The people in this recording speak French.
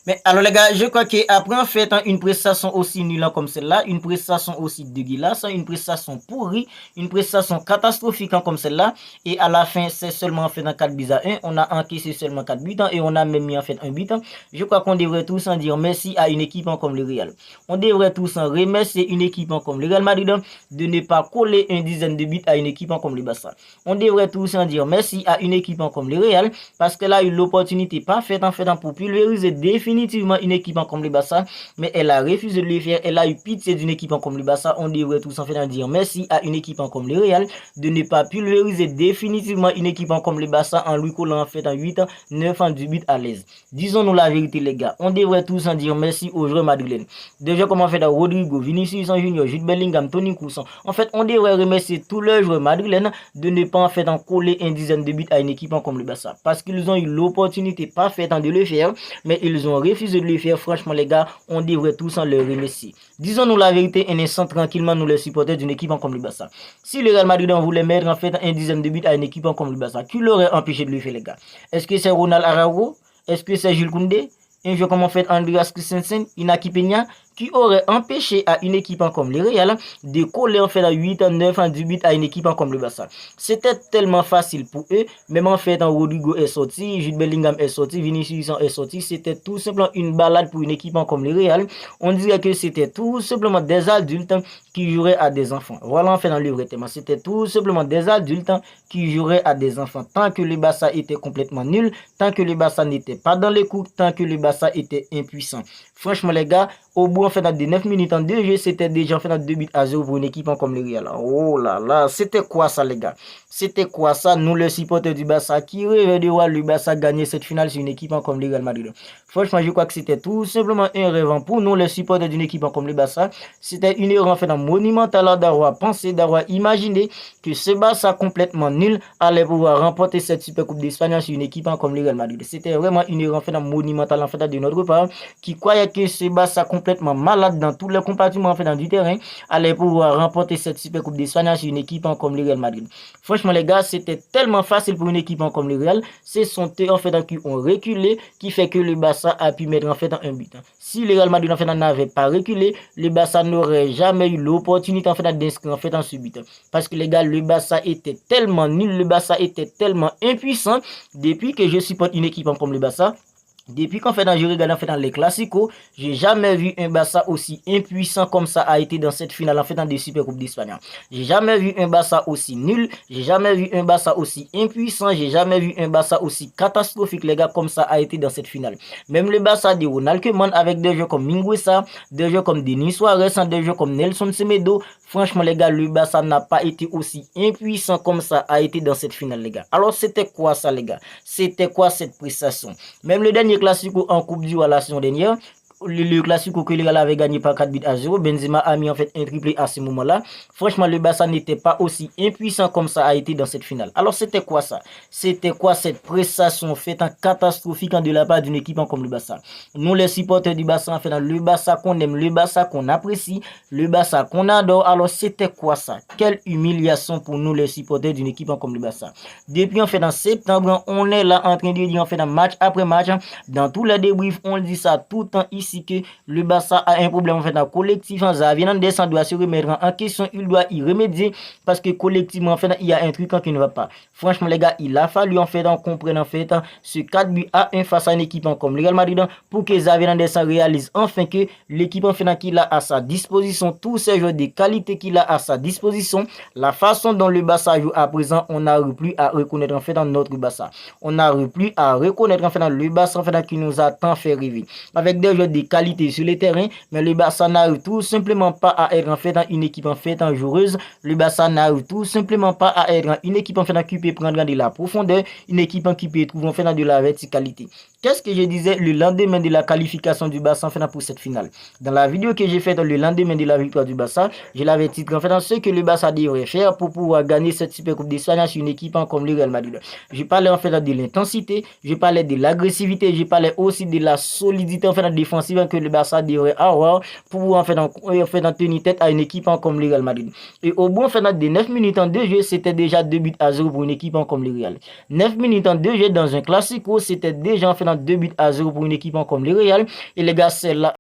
Mais alors les gars, je crois qu'après en fait une prestation aussi nulle comme celle-là, une prestation aussi dégueulasse, une prestation pourrie, une prestation catastrophique comme celle-là, et à la fin c'est seulement en fait dans 4 buts à 1, on a encaissé seulement 4 buts et on a même mis en fait un but. Je crois qu'on devrait tous en dire merci à une équipe comme le Real. On devrait tous en remercier une équipe comme le Real Madrid de ne pas coller une dizaine de buts à une équipe comme le Barça. On devrait tous en dire merci à une équipe comme le Real parce qu'elle a eu l'opportunité parfaite en fait pour pulvériser définitivement une équipe comme le Barça, mais elle a refusé de le faire. Elle a eu pitié d'une équipe comme le Barça. On devrait tous en fait dire merci à une équipe comme le Real de ne pas pulvériser définitivement une équipe comme le Barça en lui collant en fait en 8 ans, 9 ans du but à l'aise. Disons-nous la vérité les gars, on devrait tous en dire merci aux joueurs madrilènes. Déjà comme en fait Rodrigo, Vinicius Junior, Jude Bellingham, Toni Kroos. En fait, on devrait remercier tous les joueurs madrilènes de ne pas en fait en coller une dizaine de buts à une équipe comme le Barça parce qu'ils ont eu l'opportunité parfaite de le faire, mais ils ont refusé de le faire. Franchement les gars, on devrait tous en leur remercier. Disons-nous la vérité un instant tranquillement, nous les supporters d'une équipe comme le Barça. Si le Real Madrid voulait mettre en fait une dizaine de buts à une équipe comme le Barça, qui l'aurait empêché de le faire les gars? Est-ce que c'est Ronald Araujo? Est-ce que c'est Jules Koundé? Un joueur comme en fait Andreas Christensen, Inaki Peña, qui aurait empêché à une équipe comme le Real de coller en fait à 8, 9, 10 buts à une équipe comme le Barça. C'était tellement facile pour eux, même en fait Rodrigo est sorti, Jude Bellingham est sorti, Vinicius est sorti, c'était tout simplement une balade pour une équipe comme le Real. On dirait que c'était tout simplement des adultes qui joueraient à des enfants. Voilà en fait dans le vrai thème, c'était tout simplement des adultes qui joueraient à des enfants. Tant que le Barça était complètement nul, tant que le Barça n'était pas dans les coups, tant que le Barça était impuissant. Franchement les gars, au bout en fait de 9 minutes en 2 jeux, c'était déjà en fait 2 buts à 0 pour une équipe comme le Real. Oh là là, c'était quoi ça les gars? C'était quoi ça? Nous les supporters du Barça qui rêvaient de voir le Barça gagner cette finale sur une équipe comme le Real Madrid. Franchement, je crois que c'était tout simplement un rêve pour nous les supporters d'une équipe comme le Barça. C'était une erreur en fait monumentale d'avoir pensé, d'avoir imaginé que ce Barça complètement nul allait pouvoir remporter cette Super Coupe d'Espagne sur une équipe comme le Real Madrid. C'était vraiment une erreur en fait monumentale en fait de notre part qui croyait que ce Barça complètement malade dans tous les compartiments en fait du terrain allait pouvoir remporter cette Super Coupe d'Espagne sur une équipe comme le Real Madrid. Franchement les gars, c'était tellement facile pour une équipe comme le Real. Ce sont eux en fait qui ont reculé qui fait que le Barça a pu mettre en fait un but. Si le Real Madrid en fait n'avait pas reculé, le Barça n'aurait jamais eu l'opportunité en fait d'inscrire en fait ce but. Parce que les gars, le Barça était tellement nul, le Barça était tellement impuissant. Depuis que je supporte une équipe comme le Barça, depuis qu'en fait, je regarde en fait dans les classicos, j'ai jamais vu un Barça aussi impuissant comme ça a été dans cette finale en fait dans des Super Coupes d'Espagne. J'ai jamais vu un Barça aussi nul, j'ai jamais vu un Barça aussi impuissant, j'ai jamais vu un Barça aussi catastrophique les gars comme ça a été dans cette finale. Même le Barça de Ronald Koeman avec des joueurs comme Mingueza, des joueurs comme Denis Suarez, des joueurs comme Nelson Semedo, franchement les gars, le Barça n'a pas été aussi impuissant comme ça a été dans cette finale les gars. Alors c'était quoi ça les gars? C'était quoi cette prestation? Même le dernier classico en Coupe du Roi la saison dernière, le classico que le Real avait gagné par 4 buts à 0, Benzema a mis en fait un triplé à ce moment-là. Franchement, le Barça n'était pas aussi impuissant comme ça a été dans cette finale. Alors c'était quoi ça? C'était quoi cette prestation faite en catastrophique de la part d'une équipe comme le Barça? Nous les supporters du Barça, en fait, le Barça qu'on aime, le Barça qu'on apprécie, le Barça qu'on adore. Alors c'était quoi ça? Quelle humiliation pour nous les supporters d'une équipe comme le Barça. Depuis en fait en septembre, on est là en train de dire en fait match après match, dans tous les débriefs, on dit ça tout le temps ici que le Barça a un problème en fait dans collectif. Xavi Hernandez doit se remettre en question, il doit y remédier parce que collectivement en fait il y a un truc qui ne va pas. Franchement les gars, il a fallu en fait comprendre en fait ce 4 buts à 1 face à une équipe comme le Real Madrid pour que Xavi Hernandez réalise enfin que l'équipe en fait qu'il a à sa disposition, tous ces joueurs de qualité qu'il a à sa disposition, la façon dont le Barça joue à présent, on n'arrive plus à reconnaître en fait dans notre Barça. On n'arrive plus à reconnaître en fait dans le Barça en fait qui nous a tant fait rêver. Avec des joueurs de qualité sur le terrain, mais le Barça n'arrive tout simplement pas à être en fait une équipe en fait joueuse. Le Barça n'arrive tout simplement pas à être une équipe en fait qui peut prendre de la profondeur, une équipe qui peut trouver en fait de la verticalité. Qu'est-ce que je disais le lendemain de la qualification du Barça en fait pour cette finale? Dans la vidéo que j'ai faite le lendemain de la victoire du Barça, je l'avais titré en fait ce que le Barça devrait faire pour pouvoir gagner cette Super Coupe d'Espagne sur une équipe comme le Real Madrid. Je parlais en fait de l'intensité, je parlais de l'agressivité, je parlais aussi de la solidité en fait défensive que le Barça devrait avoir pour pouvoir en fait tenir tête à une équipe comme le Real Madrid. Et au bout en fait de 9 minutes en 2 jeux, c'était déjà 2 buts à 0 pour une équipe comme le Real. 9 minutes en 2 jeux dans un classico, c'était déjà en fait 2 buts à 0 pour une équipe comme le Real. Et les gars, c'est là